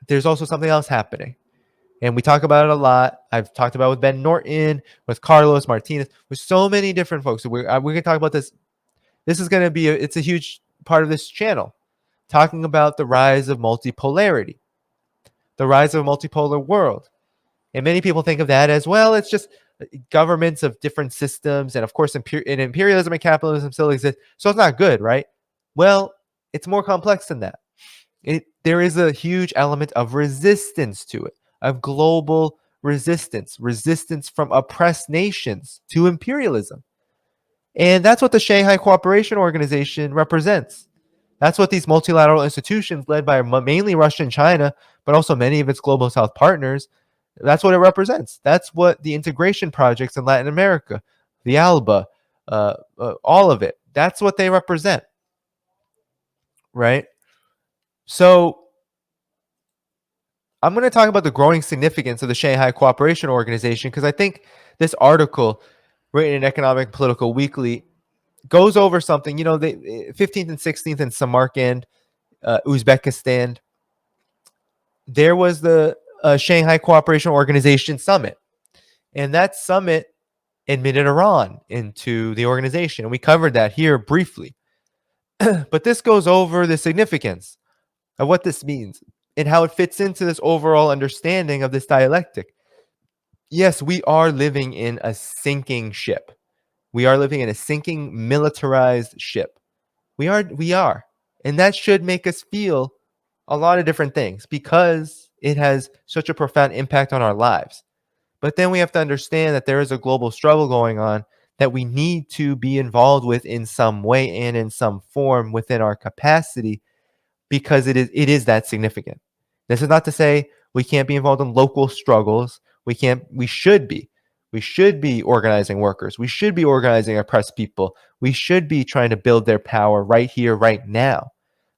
there's also something else happening. And we talk about it a lot. I've talked about it with Ben Norton, with Carlos Martinez, with so many different folks. So we're going to talk about this. This is going to be, it's a huge part of this channel, talking about the rise of multipolarity, the rise of a multipolar world. And many people think of that as, well, it's just governments of different systems. And of course, imperialism and capitalism still exist. So it's not good, right? Well, it's more complex than that. There is a huge element of resistance to it, of global resistance from oppressed nations to imperialism. And that's what the Shanghai Cooperation Organization represents. That's what these multilateral institutions led by mainly Russia and China, but also many of its global South partners, that's what it represents. That's what the integration projects in Latin America, the ALBA, all of it, that's what they represent, right? So I'm going to talk about the growing significance of the Shanghai Cooperation Organization because I think this article written in Economic and Political Weekly goes over something. You know, the 15th and 16th in Samarkand, Uzbekistan, there was the Shanghai Cooperation Organization Summit. And that summit admitted Iran into the organization. And we covered that here briefly. But this goes over the significance of what this means and how it fits into this overall understanding of this dialectic. Yes, we are living in a sinking ship. We are living in a sinking militarized ship. We are. And that should make us feel a lot of different things because it has such a profound impact on our lives. But then we have to understand that there is a global struggle going on that we need to be involved with in some way and in some form within our capacity because it is that significant. This is not to say we can't be involved in local struggles. We should be. We should be organizing workers. We should be organizing oppressed people. We should be trying to build their power right here, right now.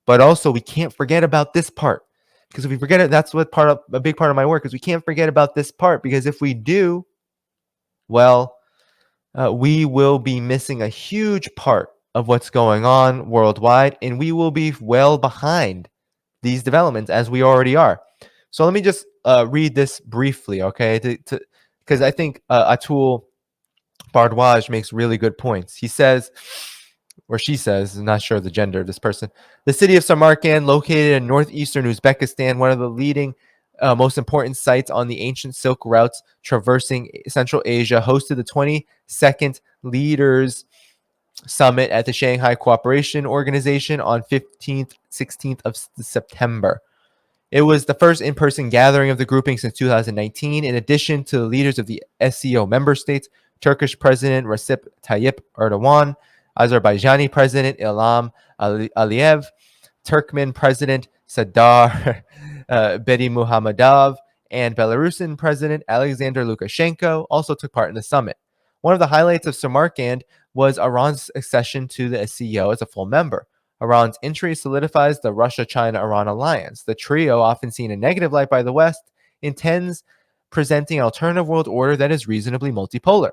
But also, we can't forget about this part. Because if we forget it, that's what a big part of my work is. We can't forget about this part because if we do, well, we will be missing a huge part of what's going on worldwide, and we will be well behind these developments as we already are. So let me just read this briefly, okay? Because I think Atul Bardwaj makes really good points. He says, or she says, I'm not sure the gender of this person, the city of Samarkand, located in northeastern Uzbekistan, one of the leading, most important sites on the ancient Silk routes traversing Central Asia, hosted the 22nd Leaders Summit at the Shanghai Cooperation Organization on 15th, 16th of September. It was the first in-person gathering of the grouping since 2019. In addition to the leaders of the SCO member states, Turkish President Recep Tayyip Erdogan, Azerbaijani President Ilham Aliyev, Turkmen President Sadar Berdimuhamedov, and Belarusian President Alexander Lukashenko also took part in the summit. One of the highlights of Samarkand was Iran's accession to the SCO as a full member. Iran's entry solidifies the Russia-China-Iran alliance. The trio, often seen in negative light by the West, intends presenting an alternative world order that is reasonably multipolar.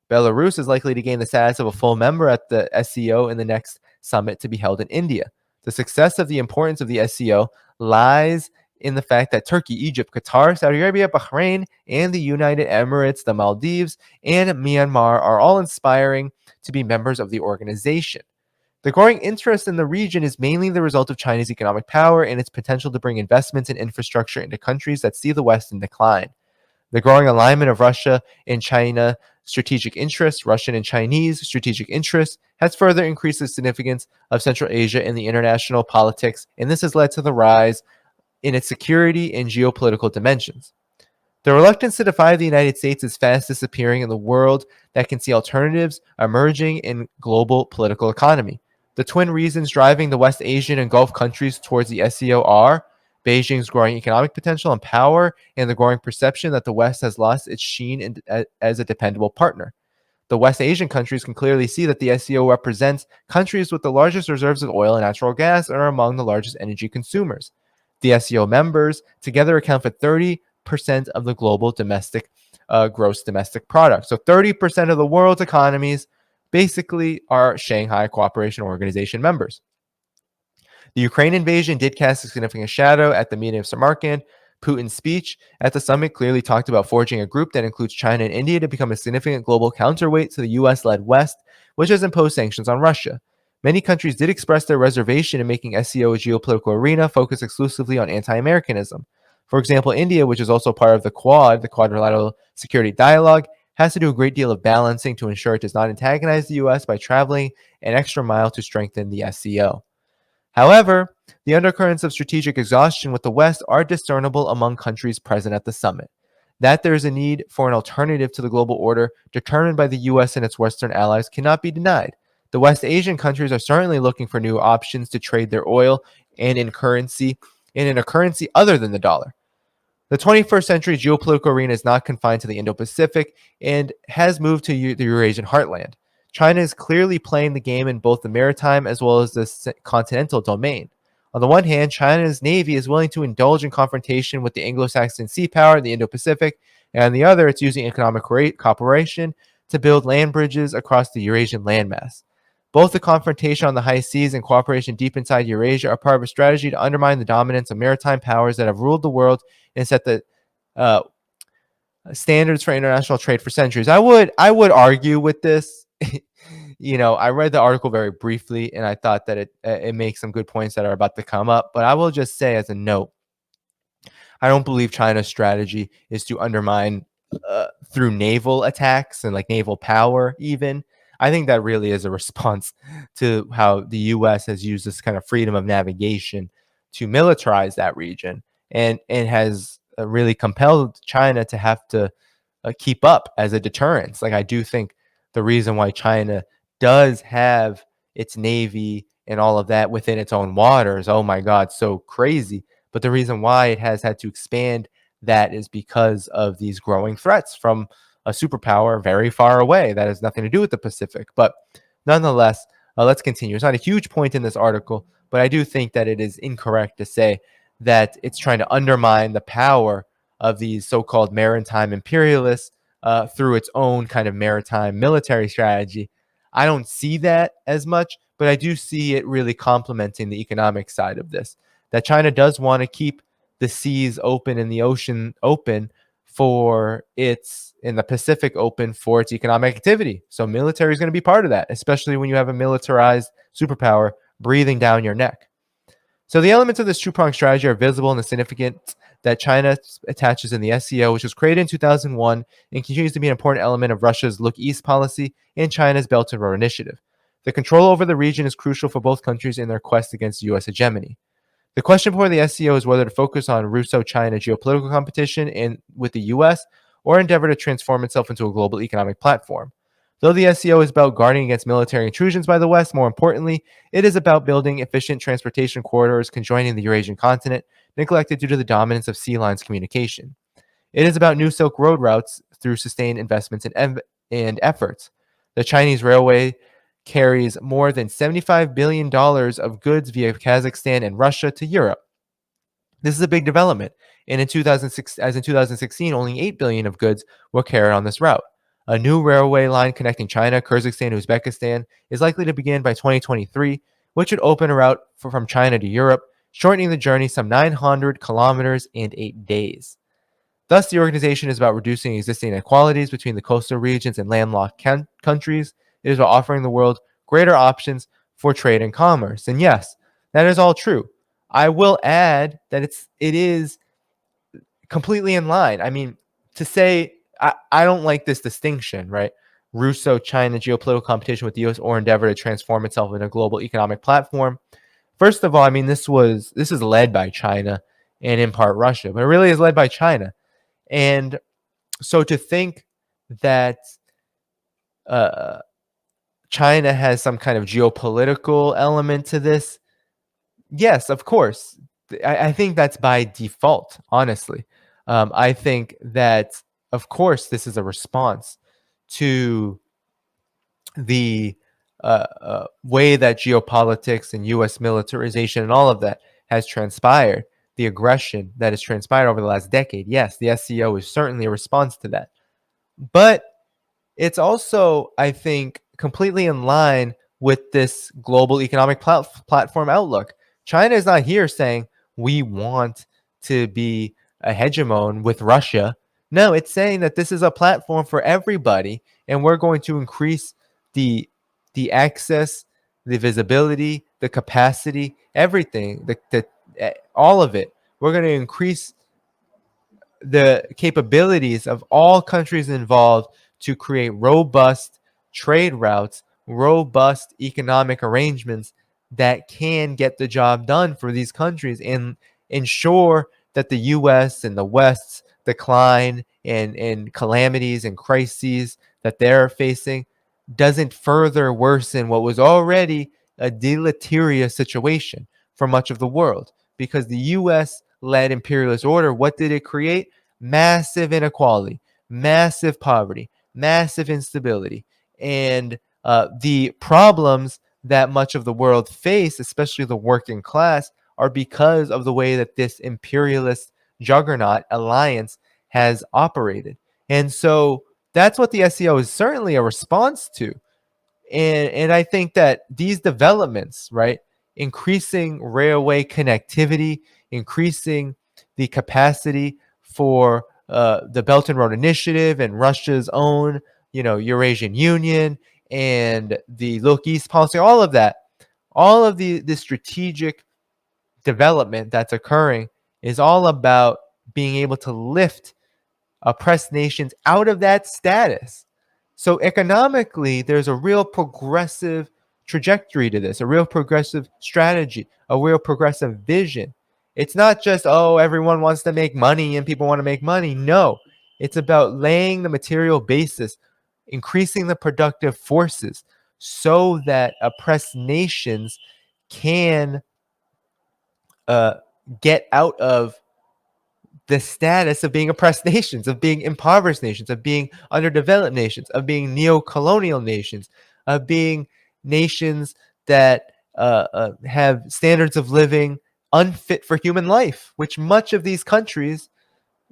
Belarus is likely to gain the status of a full member at the SCO in the next summit to be held in India. The success of the importance of the SCO lies in the fact that Turkey, Egypt, Qatar, Saudi Arabia, Bahrain, and the United Emirates, the Maldives, and Myanmar are all aspiring to be members of the organization. The growing interest in the region is mainly the result of China's economic power and its potential to bring investments and infrastructure into countries that see the West in decline. The growing alignment of Russia and China strategic interests, Russian and Chinese strategic interests, has further increased the significance of Central Asia in the international politics, and this has led to the rise in its security and geopolitical dimensions. The reluctance to defy the United States is fast disappearing in the world that can see alternatives emerging in global political economy. The twin reasons driving the West Asian and Gulf countries towards the SCO are Beijing's growing economic potential and power, and the growing perception that the West has lost its sheen as a dependable partner. The West Asian countries can clearly see that the SCO represents countries with the largest reserves of oil and natural gas and are among the largest energy consumers. The SCO members together account for 30% of the global gross domestic product. So 30% of the world's economies basically are Shanghai Cooperation Organization members. The Ukraine invasion did cast a significant shadow at the meeting of Samarkand. Putin's speech at the summit clearly talked about forging a group that includes China and India to become a significant global counterweight to the US-led West, which has imposed sanctions on Russia. Many countries did express their reservation in making SCO a geopolitical arena focused exclusively on anti-Americanism. For example, India, which is also part of the Quad, the Quadrilateral Security Dialogue, has to do a great deal of balancing to ensure it does not antagonize the US by traveling an extra mile to strengthen the SCO. However, the undercurrents of strategic exhaustion with the West are discernible among countries present at the summit. That there is a need for an alternative to the global order determined by the US and its Western allies cannot be denied. The West Asian countries are certainly looking for new options to trade their oil and in a currency other than the dollar. The 21st century geopolitical arena is not confined to the Indo-Pacific and has moved to the Eurasian heartland. China is clearly playing the game in both the maritime as well as the continental domain. On the one hand, China's navy is willing to indulge in confrontation with the Anglo-Saxon sea power in the Indo-Pacific, and on the other, it's using economic cooperation to build land bridges across the Eurasian landmass. Both the confrontation on the high seas and cooperation deep inside Eurasia are part of a strategy to undermine the dominance of maritime powers that have ruled the world and set the uh, standards for international trade for centuries. I would argue with this. I read the article very briefly, and I thought that it makes some good points that are about to come up. But I will just say, as a note, I don't believe China's strategy is to undermine through naval attacks and like naval power. Even I think that really is a response to how the U.S. has used this kind of freedom of navigation to militarize that region, and has really compelled China to have to keep up as a deterrence. Like I do think the reason why China does have its navy and all of that within its own waters, oh my God, so crazy. But the reason why it has had to expand that is because of these growing threats from a superpower very far away that has nothing to do with the Pacific. But nonetheless, let's continue. It's not a huge point in this article, but I do think that it is incorrect to say that it's trying to undermine the power of these so-called maritime imperialists through its own kind of maritime military strategy. I don't see that as much, but I do see it really complementing the economic side of this. That China does want to keep the seas open and the ocean open for its, in the Pacific open for its economic activity. So military is going to be part of that, especially when you have a militarized superpower breathing down your neck. So the elements of this two-pronged strategy are visible in the significance that China attaches in the SCO, which was created in 2001 and continues to be an important element of Russia's Look East policy and China's Belt and Road Initiative. The control over the region is crucial for both countries in their quest against U.S. hegemony. The question before the SCO is whether to focus on Russo-China geopolitical competition with the U.S. or endeavor to transform itself into a global economic platform. Though the SCO is about guarding against military intrusions by the West, more importantly, it is about building efficient transportation corridors conjoining the Eurasian continent, neglected due to the dominance of sea lines communication. It is about new Silk Road routes through sustained investments and efforts. The Chinese railway carries more than $75 billion of goods via Kazakhstan and Russia to Europe. This is a big development, and in 2016, only $8 billion of goods were carried on this route. A new railway line connecting China, Kyrgyzstan, and Uzbekistan is likely to begin by 2023, which would open a route from China to Europe, shortening the journey some 900 kilometers and 8 days. Thus, the organization is about reducing existing inequalities between the coastal regions and landlocked countries. It is about offering the world greater options for trade and commerce. And yes, that is all true. I will add that it is completely in line. I mean, to say I don't like this distinction, right? Russo-China geopolitical competition with the U.S. or endeavor to transform itself into a global economic platform. First of all, I mean, this is led by China and in part Russia, but it really is led by China. And so to think that China has some kind of geopolitical element to this, yes, of course. I think that's by default, honestly. I think that, of course, this is a response to the way that geopolitics and U.S. militarization and all of that has transpired, the aggression that has transpired over the last decade. Yes, the SCO is certainly a response to that. But it's also, I think, completely in line with this global economic platform outlook. China is not here saying we want to be a hegemon with Russia. No, it's saying that this is a platform for everybody, and we're going to increase the the access, the visibility, the capacity, everything, all of it. We're going to increase the capabilities of all countries involved to create robust trade routes, robust economic arrangements that can get the job done for these countries and ensure that the US and the West's decline and calamities and crises that they're facing doesn't further worsen what was already a deleterious situation for much of the world. Because the US led imperialist order, what did it create? Massive inequality, massive poverty, massive instability, and the problems that much of the world face, especially the working class, are because of the way that this imperialist juggernaut alliance has operated. And so that's what the SCO is certainly a response to. And I think that these developments, right, increasing railway connectivity, increasing the capacity for the Belt and Road Initiative and Russia's own, Eurasian Union and the Look East policy, all of that, all of the strategic development that's occurring is all about being able to lift oppressed nations out of that status. So economically, there's a real progressive trajectory to this, a real progressive strategy, a real progressive vision. It's not just, oh, everyone wants to make money and people want to make money. No, it's about laying the material basis, increasing the productive forces so that oppressed nations can uh, get out of the status of being oppressed nations, of being impoverished nations, of being underdeveloped nations, of being neo-colonial nations, of being nations that have standards of living unfit for human life, which much of these countries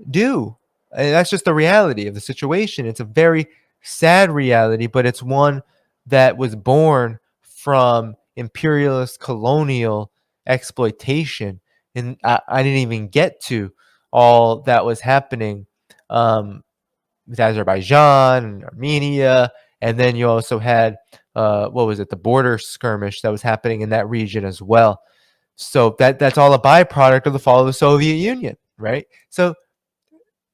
do. And that's just the reality of the situation. It's a very sad reality, but it's one that was born from imperialist colonial exploitation. And I didn't even get to all that was happening with Azerbaijan and Armenia. And then you also had, what was it, the border skirmish that was happening in that region as well. So that's all a byproduct of the fall of the Soviet Union, right? So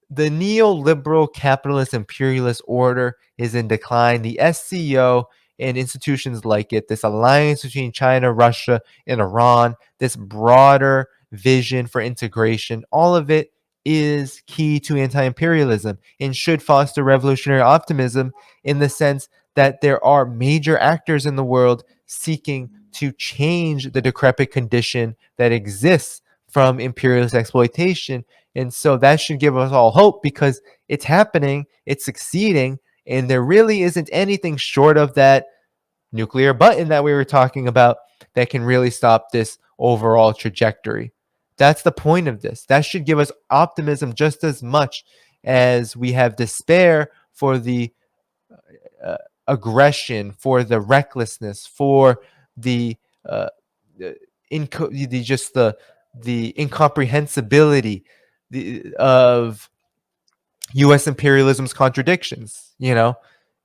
the neoliberal capitalist imperialist order is in decline. The SCO and institutions like it, this alliance between China, Russia, and Iran, this broader vision for integration, all of it is key to anti-imperialism and should foster revolutionary optimism in the sense that there are major actors in the world seeking to change the decrepit condition that exists from imperialist exploitation. And so that should give us all hope because it's happening, it's succeeding, and there really isn't anything short of that nuclear button that we were talking about that can really stop this overall trajectory. That's the point of this. That should give us optimism just as much as we have despair for the aggression, for the recklessness, for the uh, the incomprehensibility of U.S. imperialism's contradictions.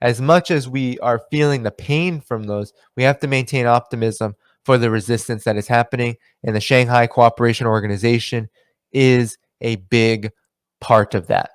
As much as we are feeling the pain from those, we have to maintain optimism for the resistance that is happening, and the Shanghai Cooperation Organization is a big part of that.